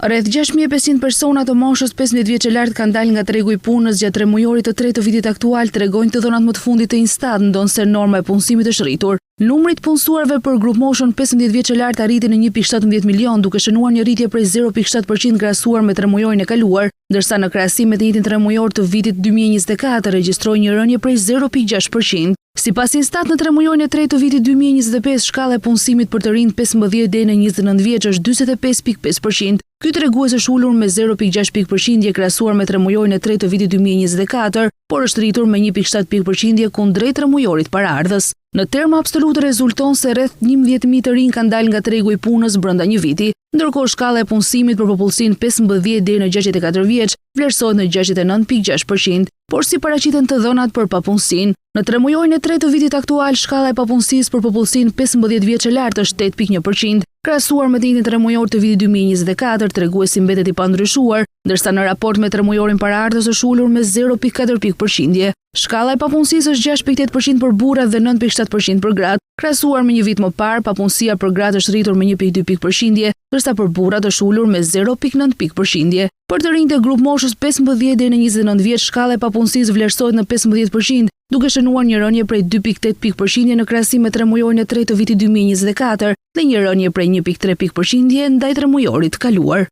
Rreth 6500 persona të moshës 15 vjeç e lart kanë dalë nga tregu i punës gjatë 3 mujorit të tretë të vitit aktual, tregojnë të dhënat më të fundit të Instat, ndonse norma e punësimit është rritur. Numri i punësuarve për grup moshën 15 vjeç e lart arriti në 1.17 milion, duke shënuar një rritje prej 0.7% krahasuar me 3 mujorin e kaluar, ndërsa në krahasim me të njëjtin 3 mujor të vitit 2024 regjistroi një rënje prej 0.6%. Sipas Instat, në 3 mujorin e tretë të vitit 2025, shkalla e punësimit për të rinj 15 deri në 29 vjeç është 45.5%. Ky tregues është ulur me 0.6 pikë krahasuar me 3 mujorin e tretë të vitit 2024, por është rritur me 1.7 pikë kundrejt 3 mujorit paraardhës. Në terma absolutë rezulton se rreth 11.000 të rinj kanë dalë nga tregu i punës brenda një viti, ndërkohë shkalla e punësimit për popullsinë 15 deri në 64 vjeç vlerësohet në 69.6%, por si paraqiten të dhënat për papunësinë, në 3 mujorin e tretë të vitit aktual shkalla e papunësisë për popullsinë 15 vjeç e lartë është 8.1%, krahasuar me të njëjtin 3 mujor të vitit 2024, treguesi mbetet i pandryshuar, ndërsa në raport me 3 mujorin paraardhës është ulur me 0.4 pikë. Shkalla e papunësisë është 6.8% për burrat dhe 9.7% për gratë, krahasuar me një vit më parë, papunësia për gratë është rritur me 1.2 pikë, ndërsa për burrat është ulur me 0.9 pikë. Për të rinjtë e grup moshës 15 deri në 29 vjeç, shkalla e papunësisë vlerësohet në 15%, duke shënuar një rënje prej 2.8 pikë në krahasim me 3 mujorin e tretë të vitit 2024 dhe një rënje prej 1.3 pikë ndaj 3 mujorit kaluar.